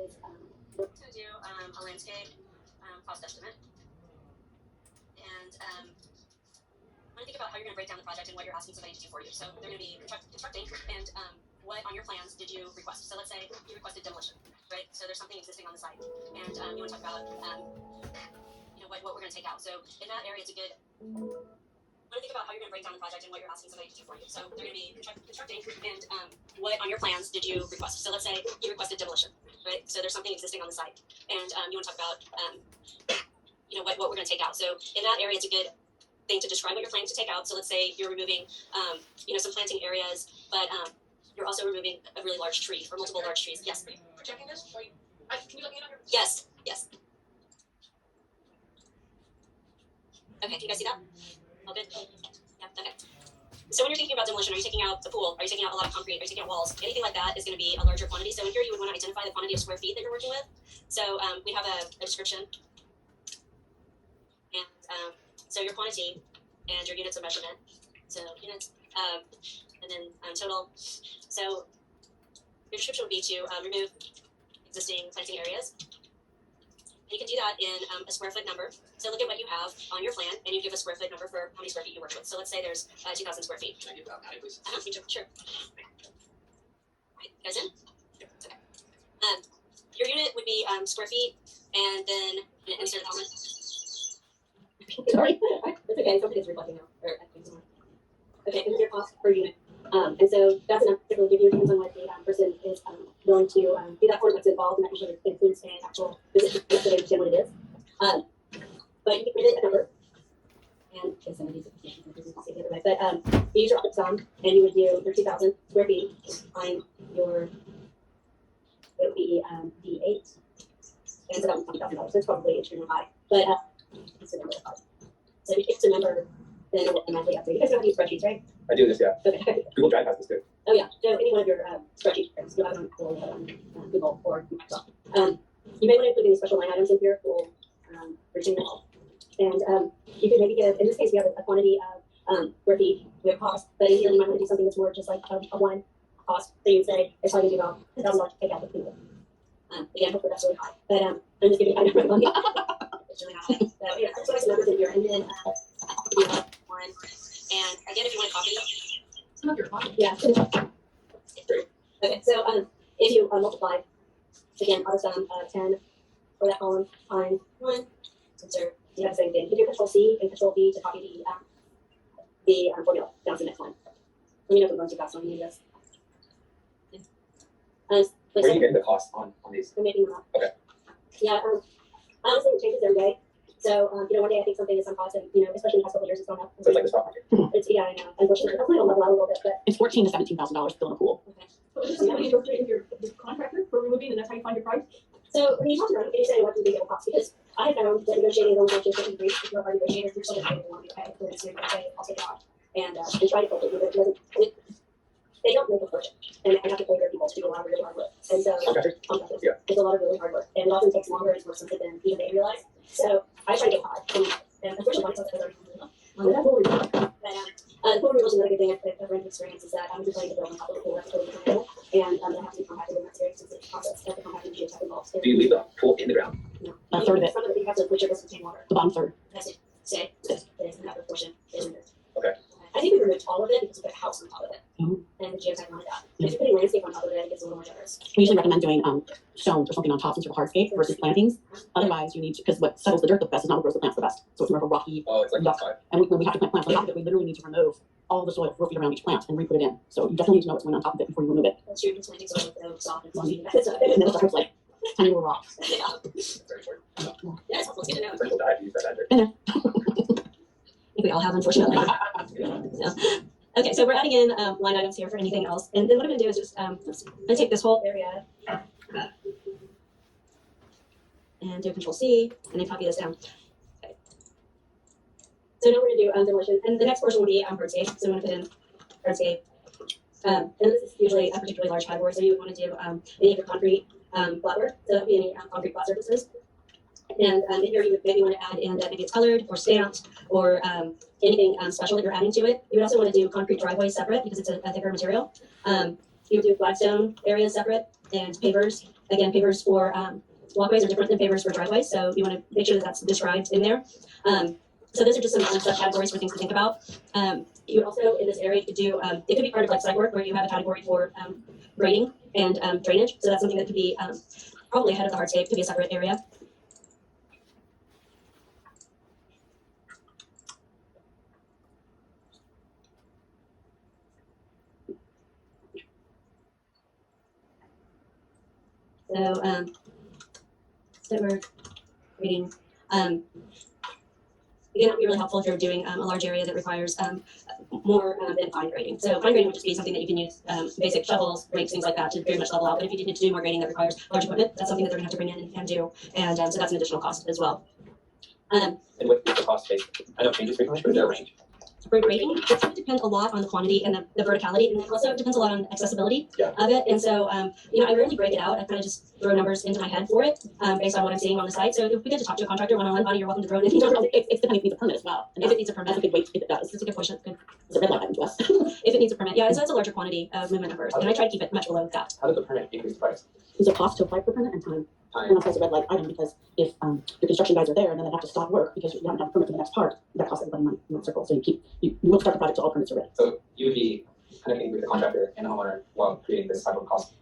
is to do a landscape cost estimate. And when you think about how you're going to break down the project and what you're asking somebody to do for you. So they're going to be constructing, and what on your plans did you request? So let's say you requested demolition, right? So there's something existing on the site, and you want to talk about what we're going to take out. So in that area, it's a good. When you think about how you're going to break down the project and what you're asking somebody to do for you. So they're going to be constructing, and what on your plans did you request? So let's say you requested demolition, right? So there's something existing on the site, and you want to talk about what we're going to take out. So in that area, it's a good thing to describe what you're planning to take out. So let's say you're removing some planting areas, but you're also removing a really large tree or multiple large trees. Yes. Are you projecting this? Can you let me know? Yes. Yes. Okay. Can you guys see that? All good? Yeah. Okay. So when you're thinking about demolition, are you taking out the pool? Are you taking out a lot of concrete? Are you taking out walls? Anything like that is going to be a larger quantity. So in here, you would want to identify the quantity of square feet that you're working with. So we have a description. And so your quantity and your units of measurement. So units, and then total. So your description would be to remove existing planting areas. And you can do that in a square foot number. So look at what you have on your plan, and you give a square foot number for how many square feet you work with. So let's say there's 2,000 square feet. Can I give that out, please? Sure. Right, you guys in? Okay. Your unit would be square feet, and then insert the element. Sorry. That's okay. Something's reflecting now. Okay, and your cost per unit. And so that's enough to really give you depends on what the person is willing to do that for, what's involved, and making sure that it includes an actual visit so they understand what it is. But you can give it a number. And okay, some of these see the other way. But you use your option sum, and you would do your 2,000 square feet on your, it would be D8. And it's about $20,000, so it's probably extremely high. But it's a number of five. So if it's a number, then it will automatically update. You guys know how to use spreadsheets, right? I do this, yeah. Okay. Google Drive has this too. Oh yeah. So any one of your spreadsheets, you'll have it on Google or Microsoft. You may want to include any special line items in here for reaching them all. And you could maybe give, in this case, we have a quantity of square feet, we have cost, but in here you might want to do something that's more just like a one cost. So you would say it's probably going to be about $1,000 to take out the people. Again, hopefully that's really high. But I'm just giving you a number of money. It's really high. So yeah, that's why some numbers in here. And then you have one. And again, if you want to copy some of your copies, yeah. Okay, so if you multiply, again, auto sum 10 for that column times 1, insert, you have the same thing. You can do Control C and Control V to copy the formula down to the next line. Let me know if I'm going too fast when you need this. Where are you getting the cost on these? I'm making them up. Okay. Yeah, honestly, it changes every day. So, one day I think something is some cost, and, especially in the past couple of years, it's gone up. So it's like the stock market. Yeah, I know. Unfortunately, hopefully it'll level out a little bit, but. It's $14,000 to $17,000 to fill in a pool. Okay. So is this something you go through with your contractor for removing, and that's how you find your price? So when you talk to them, you say what do you think it will cost? Because I have found that negotiating those negotiations increase. If you're a hard negotiator, you're still going to want to pay for it. So you're going to say, I'll take it off. And try to filter it. They don't make a fortune. And I have to pay their people to do a lot of really hard work. And so, contractors, Yeah. It's a lot of really hard work. And it often takes longer and it's more expensive than even they realize. So I try to get high. And unfortunately, my stuff is already on the pool removal. But the pool removal is another good thing I've run into experience is that I'm just trying to build on top of the pool. That's totally different animal. And I have to be compacted in that series since it's a process. I have to compact the geotech involved. Do you leave the pool in the ground? No. A third of it. Some of it you have to put your distance in water. The bottom third. That's it. Stay. There's another portion is removed. Okay. I think we removed all of it because we put a house on top of it. Mhm. And the geotech wanted that. If you're putting landscape on top of it, it gets a little more generous. We usually recommend doing stones or something on top, some sort of hardscape versus plantings. Otherwise, you need to, because what settles the dirt the best is not what grows the plants the best. So it's more of a rocky Oh, it's like rock. outside. And when we have to plant plants on top of it, we literally need to remove all the soil 4 feet around each plant and re-put it in. So you definitely need to know what's going on top of it before you remove it. That's true. Just planting soil with the soft and fluffy. And then it starts like tiny little rocks. Yeah. It's very short. Yeah, it's helpful. It's good to know. Some people die to use that adjective. I think we all have, unfortunately. So, okay, so we're adding in line items here for anything else. And then what I'm going to do is just I'm going to take this whole area and do Control C and then copy this down. Okay. So now we're going to do demolition. And the next portion will be hardscape. So I'm going to put in hardscape. And this is usually a particularly large category. So you would want to do any of your concrete flat work. So that would be any concrete flat surfaces. And in here you would maybe want to add in that maybe it's colored or stamped or anything special that you're adding to it. You would also want to do concrete driveways separate because it's a thicker material. You would do flagstone areas separate And pavers, again, pavers for walkways are different than pavers for driveways, so you want to make sure that that's described in there. So those are just some subcategories for things to think about. You would also, in this area, you could do, it could be part of like site work where you have a category for grading and drainage. So that's something that could be probably ahead of the hardscape, could be a separate area. So we're grading. Again, that would be really helpful if you're doing a large area that requires more than fine grading. So fine grading would just be something that you can use basic shovels, rakes, things like that to very much level out. But if you need to do more grading that requires large equipment, that's something that they're gonna have to bring in and do. And so that's an additional cost as well. And with the cost base, I know it changes frequently, but is there a range? For grading, it's going to depend a lot on the quantity and the verticality, and then also it depends a lot on accessibility of it. And so, I rarely break it out. I kind of just throw numbers into my head for it based on what I'm seeing on the site. So if we get to talk to a contractor one-on-one, buddy, you're welcome to throw it in. It's depending if it needs a permit as well. And If it needs a permit, that's a good weight if it does. it's a good question. Good. It's a red light item to us. If it needs a permit, yeah, so it's a larger quantity of movement numbers, and I try to keep it much below that. How does the permit increase the price? There's a cost to apply for permit and time. And Time. also it's a red light item because if the construction guys are there and then they have to stop work because you haven't had a permit for the next part, that costs everybody money in that circle. So you won't start the project till all permits are ready. So you would be connecting with the contractor and the homeowner while creating this type of cost.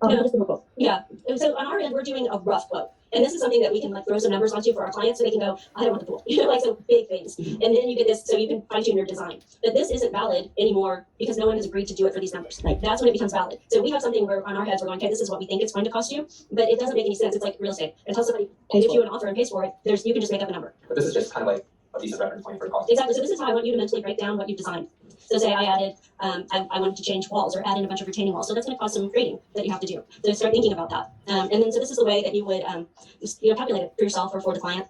No. Just give a quote. Yeah, and so on our end, we're doing a rough quote. And this is something that we can like throw some numbers onto for our clients so they can go, I don't want the pool, like some big things. And then you get this, so you can fine tune your design. But this isn't valid anymore because no one has agreed to do it for these numbers. Like that's when it becomes valid. So we have something where on our heads we're going, okay, this is what we think it's going to cost you, but it doesn't make any sense. It's like real estate. Until somebody Pays gives for you an offer and pays for it, you can just make up a number. But this is just kind of like a decent reference point for cost. Exactly. So this is how I want you to mentally break down what you've designed. So say I added, I wanted to change walls or add in a bunch of retaining walls. So that's going to cost some grading that you have to do. So start thinking about that. And then so this is the way that you would, calculate it for yourself or for the client.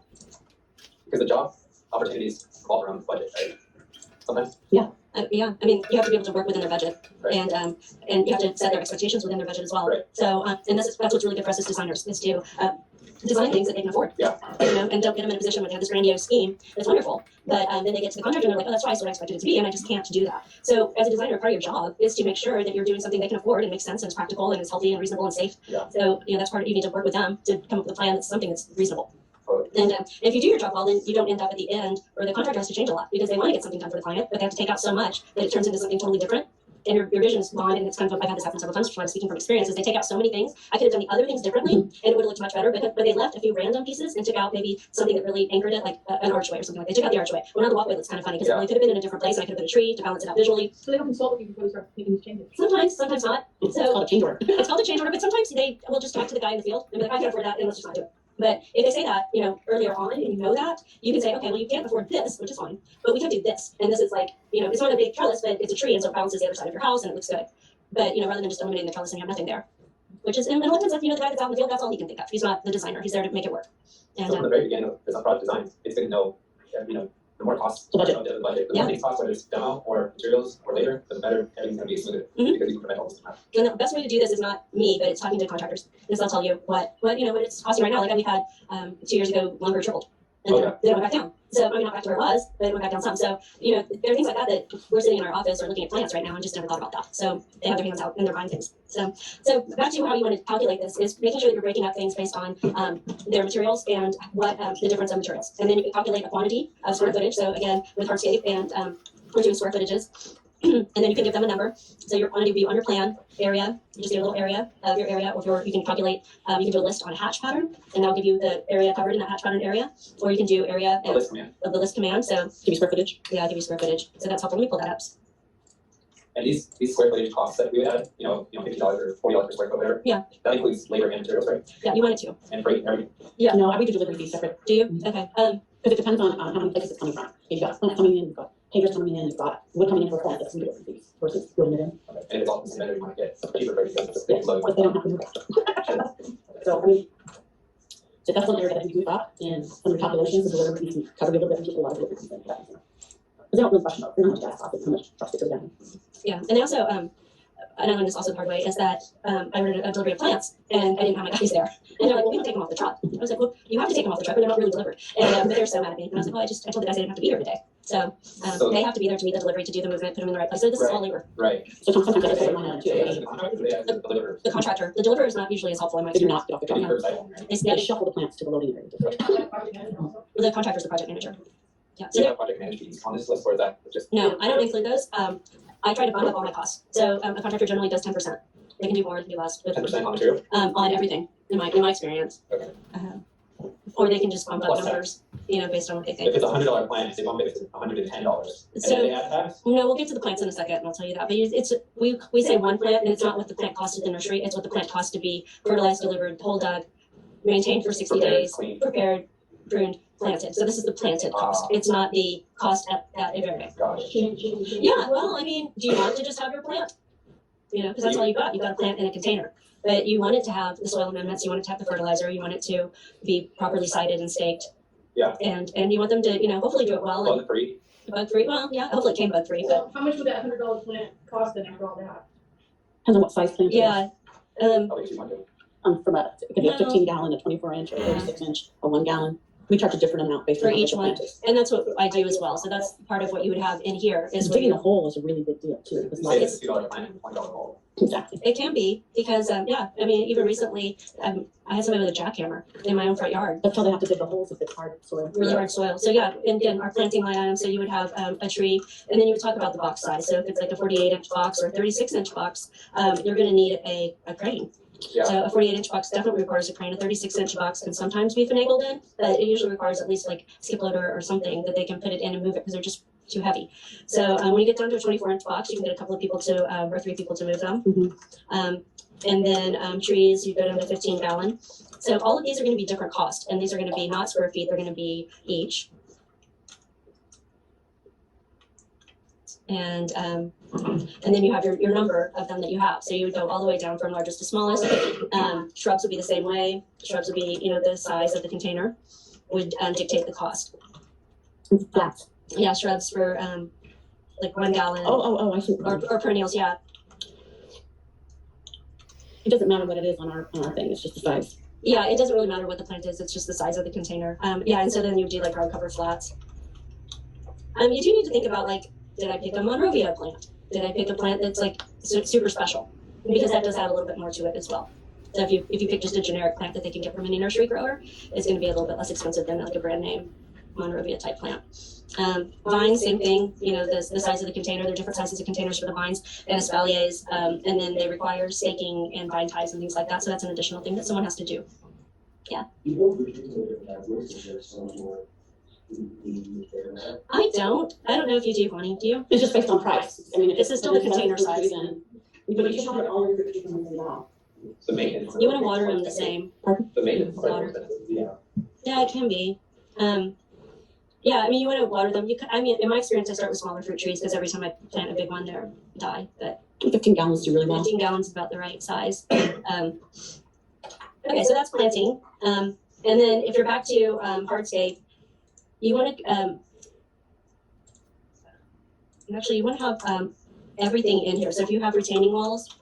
Because the job opportunities revolve around the budget, right? Sometimes. Yeah. I mean, you have to be able to work within their budget, Right. and you have to set their expectations within their budget as well. Right. So, and that's what's really good for us as designers is to design things that they can afford. Yeah. And don't get them in a position where they have this grandiose scheme that's wonderful, but then they get to the contractor and they're like, oh, that's twice what I expected it to be, and I just can't do that. So, as a designer, part of your job is to make sure that you're doing something they can afford and makes sense and is practical and is healthy and reasonable and safe. Yeah. So, that's part of you need to work with them to come up with a plan that's something that's reasonable. Totally. And if you do your job well, then you don't end up at the end where the contractor has to change a lot because they want to get something done for the client, but they have to take out so much that it turns into something totally different. And your vision is gone, and it's kind of, I've had this happen several times, I'm speaking from experience, is they take out so many things. I could have done the other things differently, and it would have looked much better, but they left a few random pieces and took out maybe something that really anchored it, like an archway or something like that. They took out the archway. Well, now the walkway looks kind of funny because it really could have been in a different place, and I could have put a tree to balance it out visually. So they don't consult with you before you start making these changes. Sometimes not. It's So called a change order. it's called a change order, but sometimes they will just talk to the guy in the field and be like, I can't afford that, and let's just not do it. But if they say that, earlier on, and you know that, you can say, okay, well, you can't afford this, which is fine, but we can do this. And this is like, it's not a big trellis, but it's a tree, and so it balances the other side of your house, and it looks good. But, rather than just eliminating the trellis and you have nothing there, which is, and a lot of times, the guy that's out in the field, that's all he can think of. He's not the designer. He's there to make it work. And So from the very beginning of this product design, it's going to know, the more costs The budget. of the budget, the Yeah. more these costs, whether it's demo or materials or labor, the better everything's going to be smoother Mhm. because you can prevent all this from happening. And the best way to do this is not me, but it's talking to contractors. Is they'll tell you what it's costing right now. Like we had 2 years ago, lumber tripled, and then it went back down. So I mean, not back to where it was, but it went back down some. So there are things like that that we're sitting in our office or looking at plants right now and just never thought about that. So they have their hands out and they're buying things. So back to how you want to calculate this is making sure that you're breaking up things based on their materials and what the difference of materials, and then you can calculate a quantity of square footage. So again, with hardscape and we're doing square footages. And then you can give them a number. So your quantity will be on your plan area. You just get a little area of your area, or you can calculate, you can do a list on a hatch pattern, and that'll give you the area covered in that hatch pattern area. Or you can do area The list command. of the list command. So Give you square footage. yeah, I'll give you square footage. So that's helpful. Let me pull that up. And these square footage costs that we would add, $50 or $40 per square foot, whatever. Yeah. That includes labor and materials, right? Yeah, you want it to. And freight and everything. Yeah. No, we do delivery fees separate. Do you? Okay. Because it depends on how many places it's coming from. If you've got cement coming in, you've got pavers coming in, you've got wood coming in for a fence, that's some delivery fees versus building it in. Okay. And if it's all cemented, you want to get cheaper freight because it's Yes, low. but they don't have to move that. So, I mean, so that's one area that we do thought in some of the calculations, the delivery fees can cover a little bit, and people a lot of delivery fees and that. Because they don't really question about, how much gas costs, how much trucks get down. Yeah, and they also, and I learned this also the hard way, is that I ordered a delivery of plants, and I didn't have my guys there. And they're like, well, we can take them off the truck. I was like, well, you have to take them off the truck, but they're not really delivered. And but they're so mad at me. And I was like, well, I told the guys I didn't have to be here today. So, So- they have to be there to meet the delivery, to do the movement, put them in the right place. So this is all labor. Right. So sometimes I put mine on Do they ask too. the contractor, do they ask the deliverer? The contractor, the deliverer is not usually as helpful in my They do experience. not get off the They do truck. curbside only, right? They, They shuffle the plants to the loading area. the contractor's the project manager. Yeah, Do so you have project management fees on this list, or is that just? no, I don't include those. I try to bump up all my costs. So, a contractor generally does 10%. They can do more, they can do less, but, 10% on material? on everything, in my experience. Okay. Or they can just bump up Plus tax. numbers, based on what they If think. it's $100 plant, they bump it to $110, and So- then they add tax? No, we'll get to the plants in a second, and I'll tell you that. But we say one plant, and it's not what the plant costs at the nursery. It's what the plant costs to be fertilized, delivered, whole dug, maintained for 60 Prepared, days, cleaned. prepared, pruned, planted. So this is the planted cost. It's not the cost at a very. Gosh. Yeah, well, I mean, do you want to just have your plant? Because that's all you've got. You've got a plant in a container. But you want it to have the soil amendments, you want it to have the fertilizer, you want it to be properly sited and staked. Yeah. And you want them to, hopefully do it well and Bug free? bug free. Well, yeah, hopefully it came bug free, but So how much would that $100 plant cost then after all that? Depends on what size plant it is. yeah. Probably 200. From it could be a No. 15 gallon, a 24 inch, a Yeah. 36 inch, a 1 gallon. We charge a different amount based For on how big each the one. plant is. And that's what I do as well. So that's part of what you would have in here is where Digging a you, hole is a really big deal too. Because You like say it's it's a $2 plant, $1 hole. exactly. it can be because, even recently, I had somebody with a jackhammer in my own front yard. That's how they have to dig the holes if it's hard soil. Really hard soil. So yeah, and again, our planting line item, so you would have a tree, and then you would talk about the box size. So if it's like a 48-inch box or a 36-inch box, you're gonna need a crane. Yeah. So a 48-inch box definitely requires a crane. A 36-inch box can sometimes be finagled in, but it usually requires at least like skip loader or something that they can put it in and move it because they're just too heavy. So when you get down to a 24-inch box, you can get a couple of people to, or 3 people to move them. Mhm. And then trees, you go down to 15 gallon. So all of these are going to be different cost, and these are going to be not square feet; they're going to be each. And then you have your number of them that you have. So you would go all the way down from largest to smallest. Shrubs would be the same way. Shrubs would be the size of the container would dictate the cost. It's flat. Yeah, shrubs for like 1 gallon Oh, I see. or perennials. Yeah, It doesn't matter what it is on our thing. It's just the size. yeah. It doesn't really matter what the plant is. It's just the size of the container. Yeah, and so then you do like hardcover flats. You do need to think about like, did I pick a Monrovia plant? Did I pick a plant that's like super special? Because that does add a little bit more to it as well. So if you pick just a generic plant that they can get from any nursery grower, it's going to be a little bit less expensive than like a brand name Monrovia type plant. Vines, same thing. The size of the container. There are different sizes of containers for the vines and espaliers, and then they require staking and vine ties and things like that. So that's an additional thing that someone has to do. I don't know if you do, Bonnie. Do you? It's just based on price. I mean, if This is still the if it's container fruit size. trees, then- But you should have all your fruit trees in the wall. The maintenance. You want to water them the same. The maintenance. is quite Water. expensive. Yeah. Yeah, it can be. Yeah, you want to water them. In my experience, I start with smaller fruit trees because every time I plant a big one, they die. But 15 gallons do really well. 15 gallons is about the right size. Okay, so that's planting. And then if you're back to hardscape, you want to you want to have everything in here. So if you have retaining walls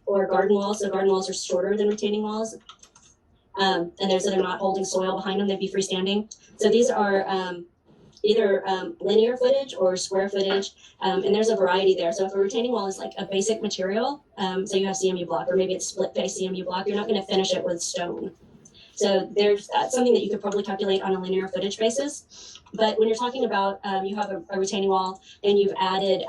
or garden walls, so garden walls are shorter than retaining walls, and they're not holding soil behind them, they'd be freestanding. So these are either linear footage or square footage, and there's a variety there. So if a retaining wall is like a basic material, so you have CMU block, or maybe it's split face CMU block, you're not going to finish it with stone. So that's something that you could probably calculate on a linear footage basis. But when you're talking about you have a retaining wall and you've added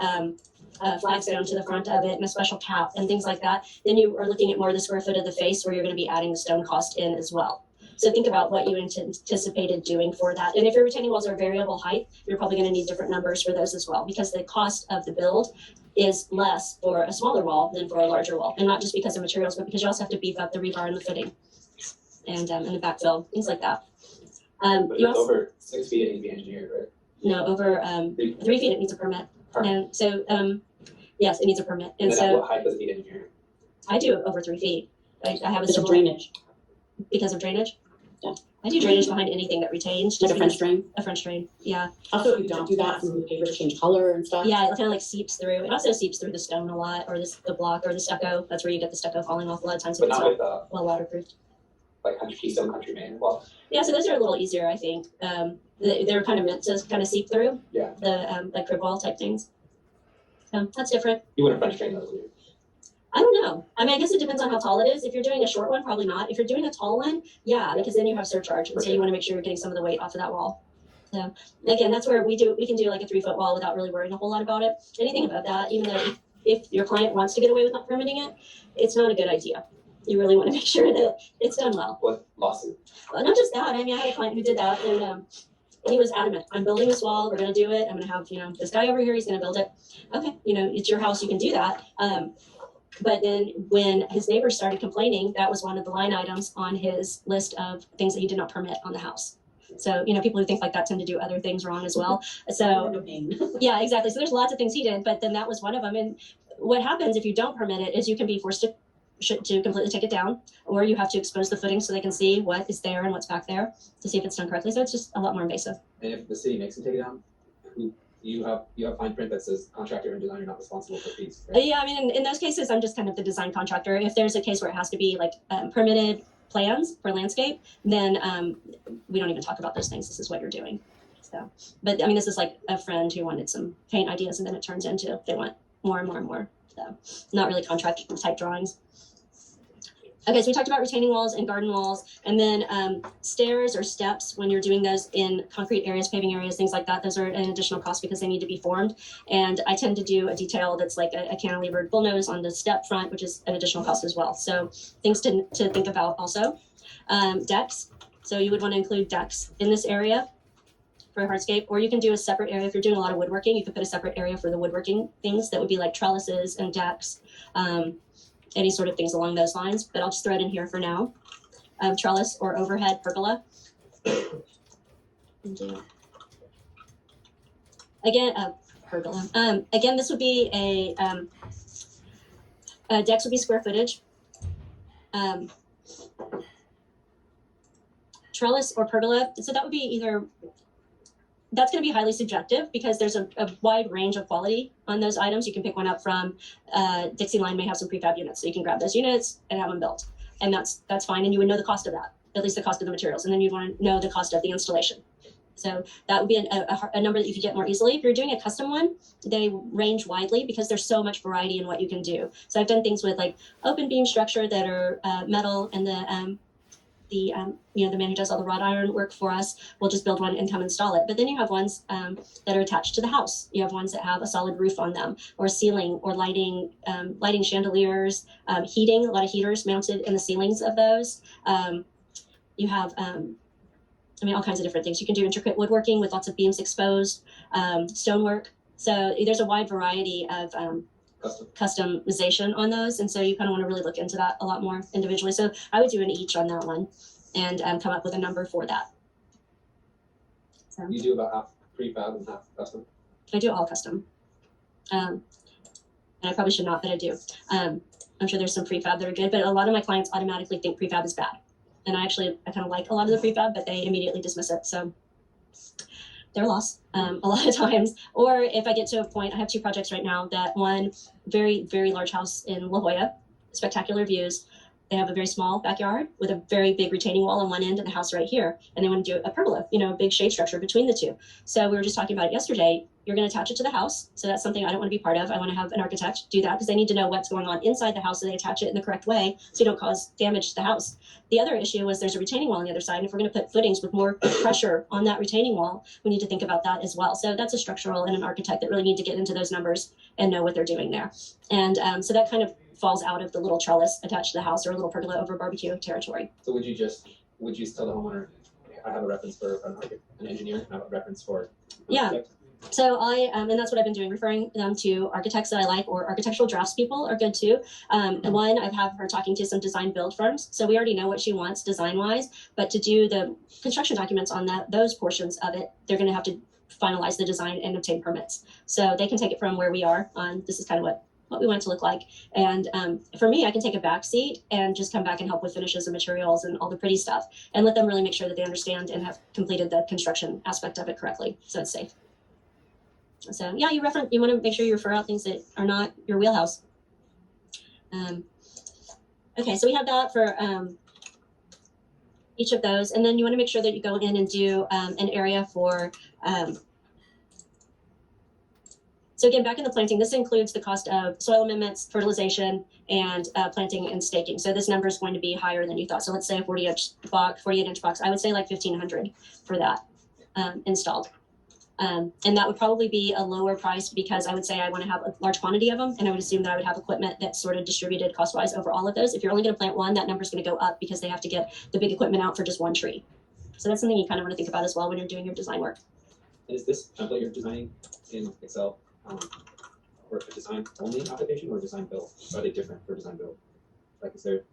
a flagstone to the front of it and a special cap and things like that, then you are looking at more the square foot of the face where you're going to be adding the stone cost in as well. So think about what you anticipated doing for that. And if your retaining walls are variable height, you're probably going to need different numbers for those as well, because the cost of the build is less for a smaller wall than for a larger wall. And not just because of materials, but because you also have to beef up the rebar and the footing and the backfill, things like that. But You it's also, over 6 feet, it needs to be engineered, right? no, over 3 feet, it needs a permit. And so, yes, it needs a permit. And And then at so what height does it need engineering? I do over 3 feet. I have a It's a civil drainage, because of drainage. Yeah. I do drainage behind anything that retains. like just a French because- drain. A French drain, yeah. Also, if you don't do that, some of the papers change color and stuff. Yeah, it kind of like seeps through. It also seeps through the stone a lot, or the block, or the stucco. That's where you get the stucco falling off a lot of times if But it's not not with well waterproofed. like country Keystone, Country Main. Well, Yeah, so those are a little easier, I think. They're kind of meant to kind of seep through yeah, the like crib wall type things. So that's different. you wouldn't French drain those, would you? I don't know. I mean, I guess it depends on how tall it is. If you're doing a short one, probably not. If you're doing a tall one, yeah, because then you have surcharge, and so you want to make sure you're getting some of the weight off of that wall. So again, that's where we can do like a 3-foot wall without really worrying a whole lot about it. Anything above that, even though if your client wants to get away with not permitting it, it's not a good idea. You really want to make sure that it's done well. What lawsuit? Well, not just that. I mean, I had a client who did that, and he was adamant. I'm building this wall. We're going to do it. I'm going to have this guy over here. He's going to build it. Okay, it's your house. You can do that. But then when his neighbors started complaining, that was one of the line items on his list of things that he did not permit on the house. So, people who think like that tend to do other things wrong as well. So, yeah, exactly. So there's lots of things he did, but then that was one of them. And what happens if you don't permit it is you can be forced to completely take it down, or you have to expose the footing so they can see what is there and what's back there to see if it's done correctly. So it's just a lot more invasive. And if the city makes them take it down, you have fine print that says contractor and designer not responsible for fees. Right? Yeah, I mean, in those cases, I'm just kind of the design contractor. If there's a case where it has to be like permitted plans for landscape, then we don't even talk about those things. This is what you're doing. So, but I mean, this is like a friend who wanted some paint ideas, and then it turns into they want more and more and more. So, not really contract type drawings. Okay, so we talked about retaining walls and garden walls, and then stairs or steps when you're doing those in concrete areas, paving areas, things like that. Those are an additional cost because they need to be formed. And I tend to do a detail that's like a cantilevered bullnose on the step front, which is an additional cost as well. So things to think about also. Decks. So you would want to include decks in this area for hardscape, or you can do a separate area. If you're doing a lot of woodworking, you could put a separate area for the woodworking things that would be like trellises and decks. Any sort of things along those lines, but I'll just throw it in here for now. Trellis or overhead pergola. Again, pergola. Again, this would be decks would be square footage. Trellis or pergola, so that would be either, that's going to be highly subjective because there's a wide range of quality on those items. You can pick one up from Dixie Line may have some prefab units, so you can grab those units and have them built, and that's fine. And you would know the cost of that, at least the cost of the materials, and then you'd want to know the cost of the installation. So that would be a number that you could get more easily. If you're doing a custom one, they range widely because there's so much variety in what you can do. So I've done things with like open beam structure that are metal, and the man who does all the wrought iron work for us will just build one and come install it. But then you have ones that are attached to the house. You have ones that have a solid roof on them, or ceiling, or lighting chandeliers, heating, a lot of heaters mounted in the ceilings of those. You have, all kinds of different things. You can do intricate woodworking with lots of beams exposed, stonework. So there's a wide variety of customization on those, and so you kind of want to really look into that a lot more individually. So I would do an each on that one and come up with a number for that. So you do about half prefab and half custom? I do all custom, and I probably should not, but I do. I'm sure there's some prefab that are good, but a lot of my clients automatically think prefab is bad, and I kind of like a lot of the prefab, but they immediately dismiss it. So their loss a lot of times. Or if I get to a point, I have 2 projects right now, that one very, very large house in La Jolla, spectacular views. They have a very small backyard with a very big retaining wall on one end and the house right here. And they want to do a pergola, a big shade structure between the two. So we were just talking about it yesterday. You're going to attach it to the house. So that's something I don't want to be part of. I want to have an architect do that because they need to know what's going on inside the house so they attach it in the correct way so you don't cause damage to the house. The other issue was there's a retaining wall on the other side. And if we're going to put footings with more pressure on that retaining wall, we need to think about that as well. So that's a structural and an architect that really need to get into those numbers and know what they're doing there. And so that kind of falls out of the little trellis attached to the house or a little pergola over barbecue territory. So would you tell the homeowner, I have a reference for an engineer, and I have a reference for architect? So and that's what I've been doing, referring them to architects that I like, or architectural draftspeople are good too. One, I have her talking to some design build firms. So we already know what she wants design wise, but to do the construction documents on those portions of it, they're going to have to finalize the design and obtain permits. So they can take it from where we are on, this is kind of what we want it to look like. And for me, I can take a back seat and just come back and help with finishes and materials and all the pretty stuff, and let them really make sure that they understand and have completed the construction aspect of it correctly, so it's safe. So yeah, you want to make sure you refer out things that are not your wheelhouse. Okay, so we have that for each of those, and then you want to make sure that you go in and do an area for. So again, back in the planting, this includes the cost of soil amendments, fertilization, and planting and staking. So this number is going to be higher than you thought. So let's say a 48-inch box. I would say like $1,500 for that installed. And that would probably be a lower price because I would say I want to have a large quantity of them, and I would assume that I would have equipment that's sort of distributed cost-wise over all of those. If you're only going to plant one, that number is going to go up because they have to get the big equipment out for just one tree. So that's something you kind of want to think about as well when you're doing your design work. And is this template you're designing in Excel or a design only application or design build? Are they different for design build? Like, is there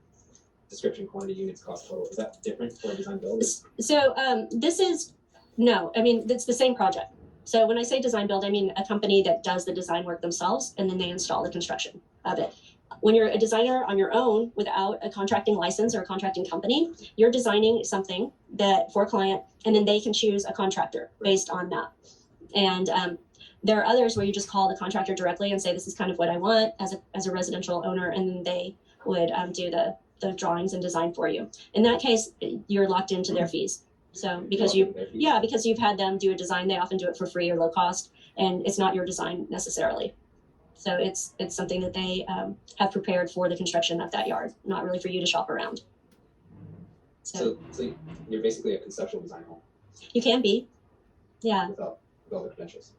description, quantity, units, cost total? Is that different for a design build? So this is no. I mean, it's the same project. So when I say design build, I mean a company that does the design work themselves and then they install the construction of it. When you're a designer on your own without a contracting license or a contracting company, you're designing something that for a client, and then they can choose a contractor based on that. And there are others where you just call the contractor directly and say, this is kind of what I want as a residential owner, and then they would do the drawings and design for you. In that case, you're locked into their fees. So because because you've had them do a design, they often do it for free or low cost, and it's not your design necessarily. So it's something that they have prepared for the construction of that yard, not really for you to shop around. So you're basically a conceptual design home. You can be, yeah. With all the credentials.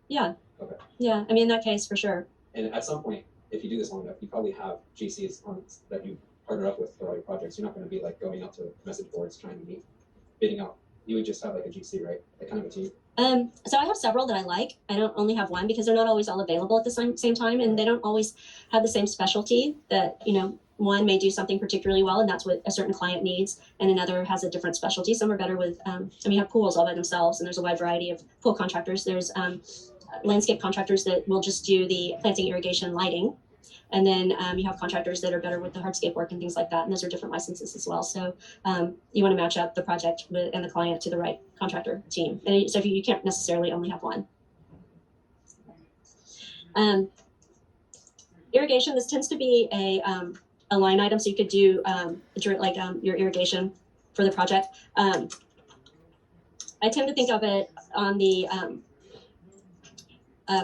Yeah. Okay. Yeah, I mean, in that case, for sure. And at some point, if you do this long enough, you probably have GCs that you partner up with for all your projects. You're not going to be like going out to message boards trying to meet, bidding out. You would just have like a GC, right? Like kind of a team. So I have several that I like. I don't only have one because they're not always all available at the same time, and they don't always have the same specialty that, one may do something particularly well, and that's what a certain client needs, and another has a different specialty. Some are better with, you have pools all by themselves, and there's a wide variety of pool contractors. There's landscape contractors that will just do the planting, irrigation, lighting. And then you have contractors that are better with the hardscape work and things like that. And those are different licenses as well. So you want to match up the project and the client to the right contractor team. And so you can't necessarily only have one. Irrigation, this tends to be a line item. So you could do your irrigation for the project. I tend to think of it on the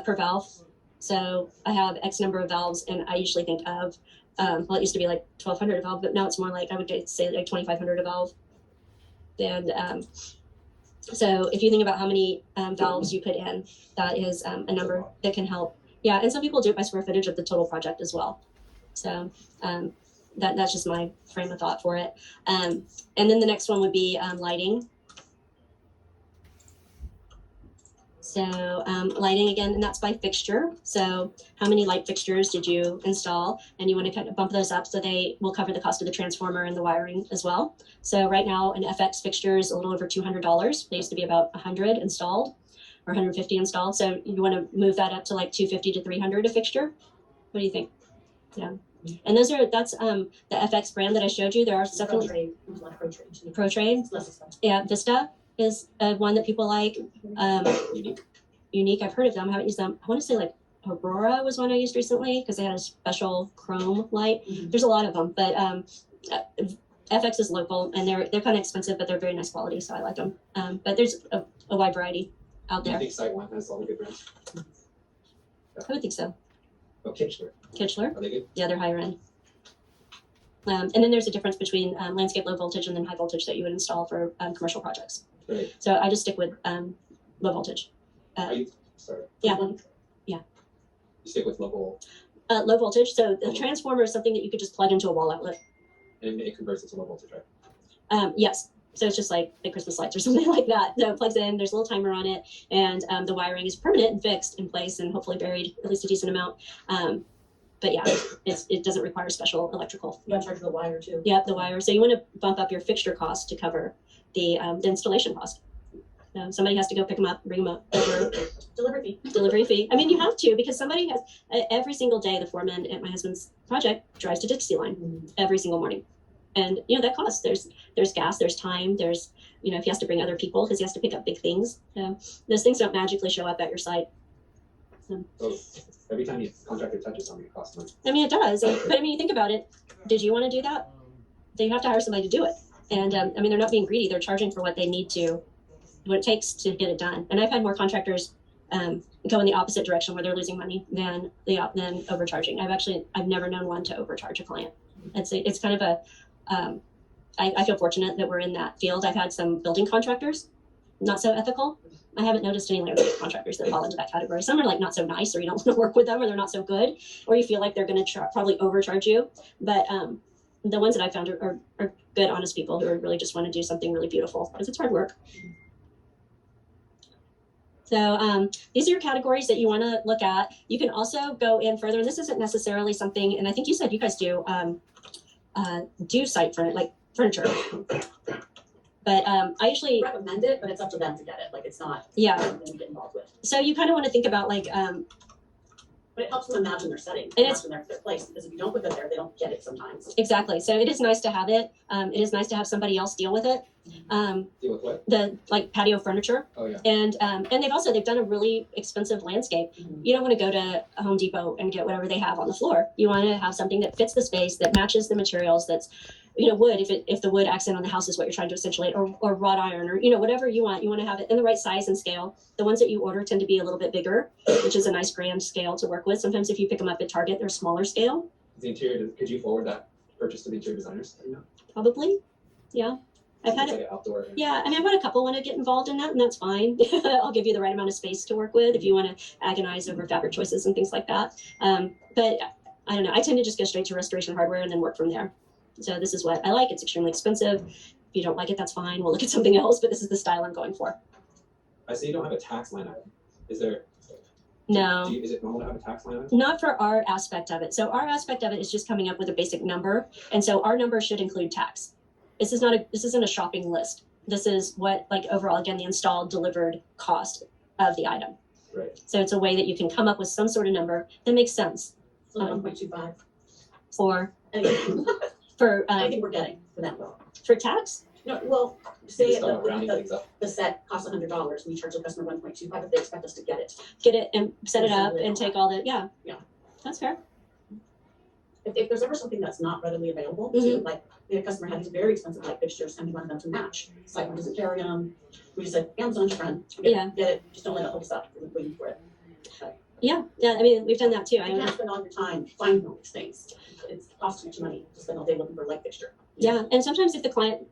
per valve. So I have X number of valves, and I usually think of, it used to be like 1,200 a valve, but now it's more like, I would say like 2,500 a valve. And so if you think about how many valves you put in, that is a number that can help. Yeah, and some people do it by square footage of the total project as well. So that's just my frame of thought for it. And then the next one would be lighting. So lighting again, and that's by fixture. So how many light fixtures did you install? And you want to kind of bump those up so they will cover the cost of the transformer and the wiring as well. So right now an FX fixture is a little over $200. They used to be about 100 installed or 150 installed. So you want to move that up to like 250 to 300 a fixture. What do you think? Yeah. And that's the FX brand that I showed you. There are definitely ProTrade. Yeah, Vista is one that people like. Unique, I've heard of them. I haven't used them. I want to say like Aurora was one I used recently because they had a special chrome light. Mm-hmm. There's a lot of them, but FX is local and they're kind of expensive, but they're very nice quality, so I like them. But there's a wide variety out there. I think SiteOne has all the good brands. Yeah. I would think so. Oh, Kitchler. Are they good? Yeah, they're higher end. And then there's a difference between landscape low voltage and then high voltage that you would install for commercial projects. Right. So I just stick with low voltage. Sorry. Yeah. You stick with local. Low voltage. So the transformer is something that you could just plug into a wall outlet. And it converts it to low voltage, right? Yes. So it's just like the Christmas lights or something like that. So it plugs in, there's a little timer on it, and the wiring is permanent and fixed in place and hopefully buried at least a decent amount. But yeah, it doesn't require special electrical. You got to charge the wire too. Yeah, the wire. So you want to bump up your fixture cost to cover the installation cost. Somebody has to go pick them up, bring them up. Delivery fee. I mean, you have to, because somebody has, every single day, the foreman at my husband's project drives to Dixieline every single morning. And, that costs. There's gas, there's time, there's, if he has to bring other people because he has to pick up big things. Those things don't magically show up at your site. So every time your contractor touches something, it costs money. I mean, it does. But I mean, you think about it. Did you want to do that? Then you have to hire somebody to do it. And I mean, they're not being greedy, they're charging for what they need to, what it takes to get it done. And I've had more contractors go in the opposite direction where they're losing money than overcharging. I've never known one to overcharge a client. It's kind of a, I feel fortunate that we're in that field. I've had some building contractors, not so ethical. I haven't noticed any landscape contractors that fall into that category. Some are like not so nice, or you don't want to work with them, or they're not so good, or you feel like they're going to probably overcharge you. But the ones that I found are good, honest people who really just want to do something really beautiful, because it's hard work. So these are your categories that you want to look at. You can also go in further, and this isn't necessarily something, and I think you said you guys do site furniture. But I usually recommend it, but it's up to them to get it. Like, it's not yeah something to get involved with. So you kind of want to think about like but it helps them imagine their setting, and imagine their place, because if you don't put it there, they don't get it sometimes. Exactly. So it is nice to have it. It is nice to have somebody else deal with it. Deal with what? The like patio furniture. Oh yeah. And they've done a really expensive landscape. Mm-hmm. You don't want to go to a Home Depot and get whatever they have on the floor. You want to have something that fits the space, that matches the materials, that's, wood, if the wood accent on the house is what you're trying to accentuate, or wrought iron, or whatever you want to have it in the right size and scale. The ones that you order tend to be a little bit bigger, which is a nice grand scale to work with. Sometimes if you pick them up at Target, they're smaller scale. The interior, could you forward that purchase to the interior designers? Probably, yeah. I've had it. Like outdoor. Yeah, I mean, I've had a couple want to get involved in that, and that's fine. I'll give you the right amount of space to work with if you want to agonize over fabric choices and things like that. But I don't know. I tend to just go straight to restoration hardware and then work from there. So this is what I like. It's extremely expensive. If you don't like it, that's fine. We'll look at something else, but this is the style I'm going for. I see you don't have a tax line item. Is there? No. Is it normal to have a tax line item? Not for our aspect of it. So our aspect of it is just coming up with a basic number. And so our number should include tax. This isn't a shopping list. This is what, like, overall, again, the installed delivered cost of the item. Right. So it's a way that you can come up with some sort of number that makes sense. So 1.25. For Anything. for Anything we're getting for that. for tax. No, well, say Just rounding things the up. set costs $100, we charge the customer 1.25 if they expect us to get it. Get it and set it up and take all the Yeah. That's fair. If there's ever something that's not readily available, to, like, the customer had these very expensive light fixtures and we wanted them to match. Site doesn't carry them. We just said, Amazon's your friend. Get it. Just don't let it hold us up. We're waiting for it. Yeah. I mean, we've done that too. You can't spend all your time finding all these things. It's costs too much money to spend all day looking for a light fixture. Yeah, and sometimes if the client,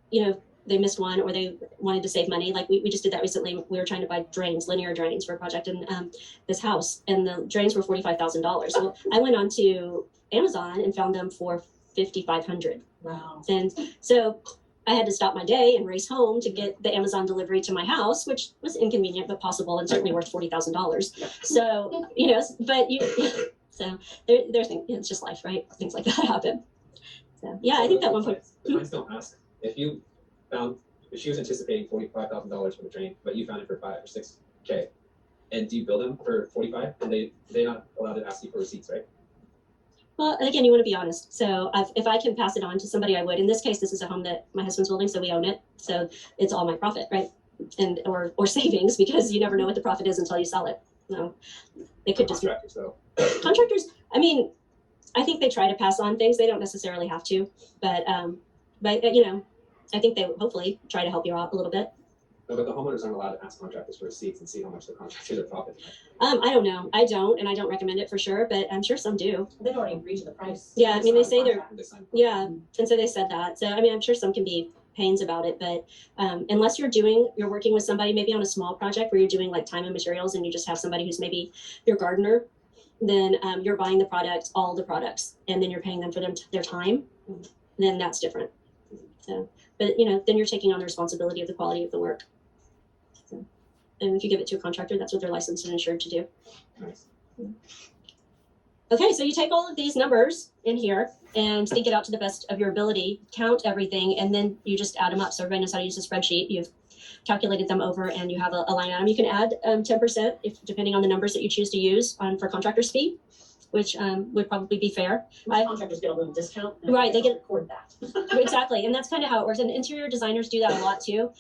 they missed one or they wanted to save money, like we just did that recently. We were trying to buy drains, linear drains for a project in this house, and the drains were $45,000. So I went on to Amazon and found them for $5,500. Wow. And so I had to stop my day and race home to get the Amazon delivery to my house, which was inconvenient but possible and certainly worth $40,000. So but so there's things. It's just life, right? Things like that happen. So yeah, I think that one point. The clients don't ask if she was anticipating $45,000 for the drain, but you found it for $5 or $6K, and do you bill them for $45,000? And they're not allowed to ask you for receipts, right? Well, again, you want to be honest. So if I can pass it on to somebody, I would. In this case, this is a home that my husband's building, so we own it. So it's all my profit, right? And or savings, because you never know what the profit is until you sell it. No, they could just Contractors, though. Contractors. I mean, I think they try to pass on things. They don't necessarily have to, but I think they hopefully try to help you out a little bit. No, but the homeowners aren't allowed to ask contractors for receipts and see how much the contractors are profiting. I don't know. I don't, and I don't recommend it for sure, but I'm sure some do. They've already agreed to the price. Yeah, I mean, they say they're, They sign- yeah, and so they said that. So, I mean, I'm sure some can be pains about it, but unless you're working with somebody maybe on a small project where you're doing like time and materials and you just have somebody who's maybe your gardener, then you're buying all the products, and then you're paying them for their time, then that's different. So, but then you're taking on the responsibility of the quality of the work. So, and if you give it to a contractor, that's what they're licensed and insured to do. Nice. Okay, so you take all of these numbers in here and think it out to the best of your ability, count everything, and then you just add them up. So everybody knows how to use a spreadsheet. You've calculated them over and you have a line item. You can add 10% depending on the numbers that you choose to use for contractor's fee, which would probably be fair. Most contractors get a little discount. Right, they get record that. Exactly, and that's kind of how it works. And interior designers do that a lot too.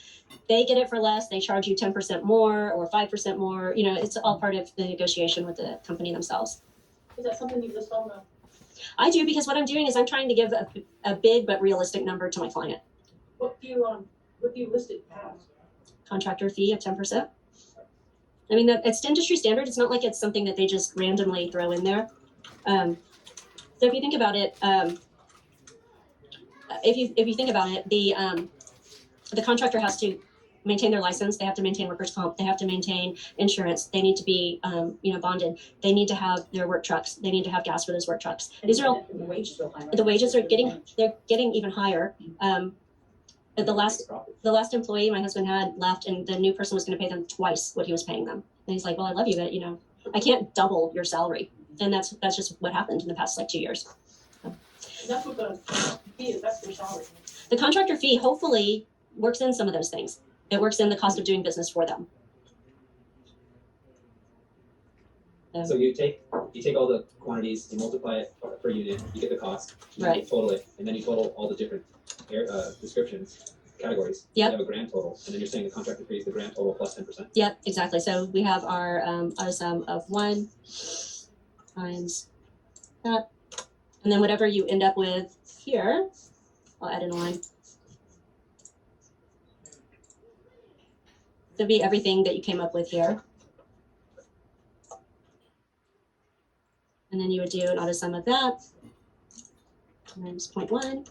They get it for less. They charge you 10% more or 5% more. It's all part of the negotiation with the company themselves. Is that something you list on I do, because what I'm doing is I'm trying to give a big but realistic number to my client. What do you list it as? Contractor fee of 10%. I mean, it's industry standard. It's not like it's something that they just randomly throw in there. So if you think about it, if you think about it, the contractor has to maintain their license. They have to maintain workers' comp. They have to maintain insurance. They need to be, bonded. They need to have their work trucks. They need to have gas for those work trucks. These are all And the wages go high, right? the wages are they're getting even higher. The last employee my husband had left, and the new person was going to pay them twice what he was paying them. And he's like, "Well, I love you, but I can't double your salary." And that's just what happened in the past 2 years. That's what the fee is, that's their salary. The contractor fee hopefully works in some of those things. It works in the cost of doing business for them. So you take all the quantities, you multiply it per unit, you get the cost, you Right. total it, and then you total all the different descriptions, categories. Yep. You have a grand total, and then you're saying the contractor fee is the grand total plus 10%. Yep, exactly. So we have our sum of 1 times that, and then whatever you end up with here, I'll add in a line. It'll be everything that you came up with here. And then you would do an auto sum of that times 0.1,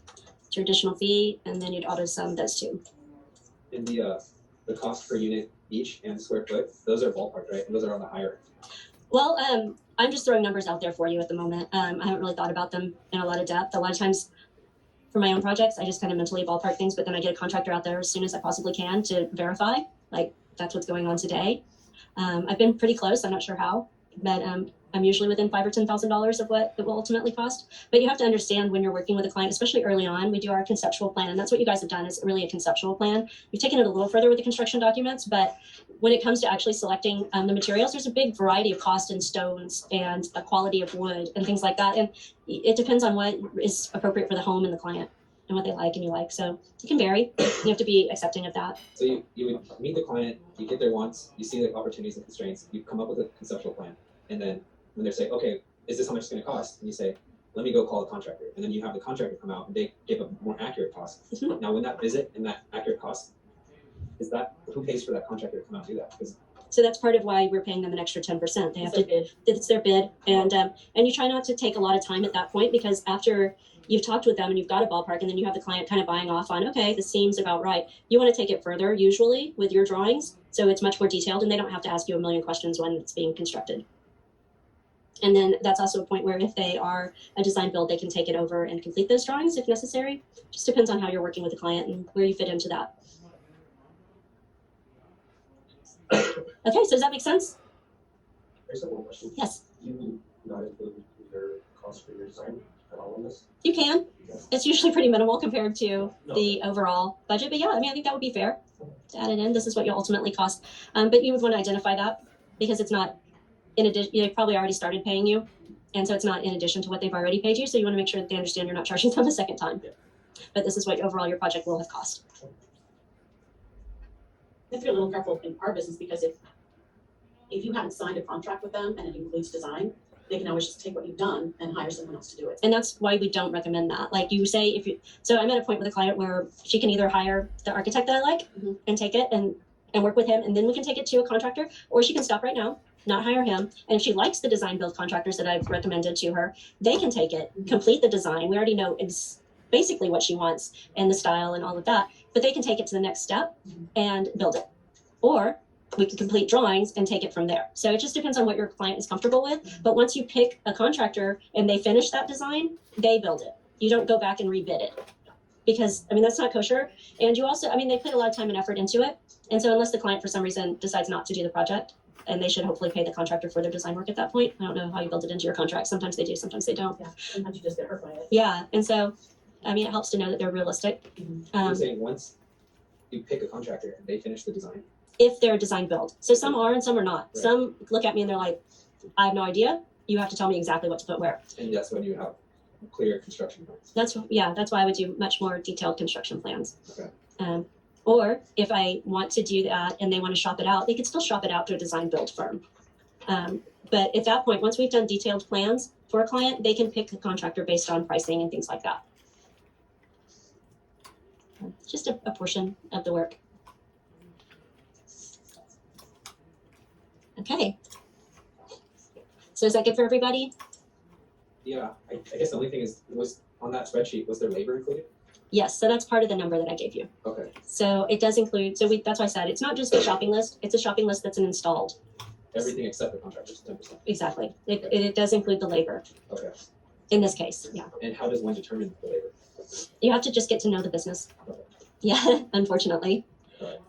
it's your additional fee, and then you'd auto sum those two. And the cost per unit each and square foot, those are ballpark, right? Those are on the higher. Well, I'm just throwing numbers out there for you at the moment. I haven't really thought about them in a lot of depth. A lot of times for my own projects, I just kind of mentally ballpark things, but then I get a contractor out there as soon as I possibly can to verify, like that's what's going on today. I've been pretty close. I'm not sure how, but I'm usually within $5,000 or $10,000 of what it will ultimately cost. But you have to understand when you're working with a client, especially early on, we do our conceptual plan, and that's what you guys have done is really a conceptual plan. We've taken it a little further with the construction documents, but when it comes to actually selecting the materials, there's a big variety of cost in stones and the quality of wood and things like that. And it depends on what is appropriate for the home and the client and what they like and you like. So it can vary. You have to be accepting of that. So you would meet the client, you get their wants, you see the opportunities and constraints, you come up with a conceptual plan, and then when they're saying, okay, is this how much it's going to cost? And you say, let me go call the contractor. And then you have the contractor come out and they give a more accurate cost. Mhm. Now, when that visit and that accurate cost, who pays for that contractor to come out and do that? So that's part of why we're paying them an extra 10%. They have to bid. It's their bid, and you try not to take a lot of time at that point, because after you've talked with them and you've got a ballpark, and then you have the client kind of buying off on, okay, this seems about right. You want to take it further usually with your drawings, so it's much more detailed, and they don't have to ask you a million questions when it's being constructed. And then that's also a point where if they are a design build, they can take it over and complete those drawings if necessary. Just depends on how you're working with the client and where you fit into that. Okay, so does that make sense? There's one question. Yes, You not include your cost for your design at all in this? you can. Yes. It's usually pretty minimal compared to No. the overall budget, but yeah, I mean, I think that would be fair to add it in. This is what you'll ultimately cost. But you would want to identify that because it's not in addition, they probably already started paying you. And so it's not in addition to what they've already paid you. So you want to make sure that they understand you're not charging them a second time. Yeah. But this is what overall your project will have cost. You have to be a little careful in our business because if you haven't signed a contract with them and it includes design, they can always just take what you've done and hire someone else to do it. And that's why we don't recommend that. Like you say, so I'm at a point with a client where she can either hire the architect that I like Mhm. and take it and work with him, and then we can take it to a contractor, or she can stop right now, not hire him. And if she likes the design build contractors that I've recommended to her, they can take it, complete the design. We already know basically what she wants and the style and all of that, but they can take it to the next step and build it. Or we can complete drawings and take it from there. So it just depends on what your client is comfortable with. But once you pick a contractor and they finish that design, they build it. You don't go back and rebid it. Because, I mean, that's not kosher. And you also, I mean, they put a lot of time and effort into it. And so unless the client for some reason decides not to do the project, and they should hopefully pay the contractor for their design work at that point. I don't know how you build it into your contract. Sometimes they do, sometimes they don't. Yeah, sometimes you just get hurt by it. Yeah, and so, I mean, it helps to know that they're realistic. You're saying once you pick a contractor and they finish the design, If they're a design build. So some are and some are not. Right. Some look at me and they're like, I have no idea. You have to tell me exactly what to put where. and that's when you have clear construction plans. That's why I would do much more detailed construction plans. Okay. Or if I want to do that and they want to shop it out, they could still shop it out to a design build firm. But at that point, once we've done detailed plans for a client, they can pick a contractor based on pricing and things like that. Just a portion of the work. Okay. So is that good for everybody? Yeah, I guess the only thing is, was on that spreadsheet, was there labor included? Yes, so that's part of the number that I gave you. Okay, So it does include, that's why I said, it's not just a shopping list, it's a shopping list that's installed. everything except the contractors, 10%. Exactly. It does include the labor Okay, in this case, yeah. and how does one determine the labor? You have to just get to know the business. Okay. Yeah, unfortunately. Alright.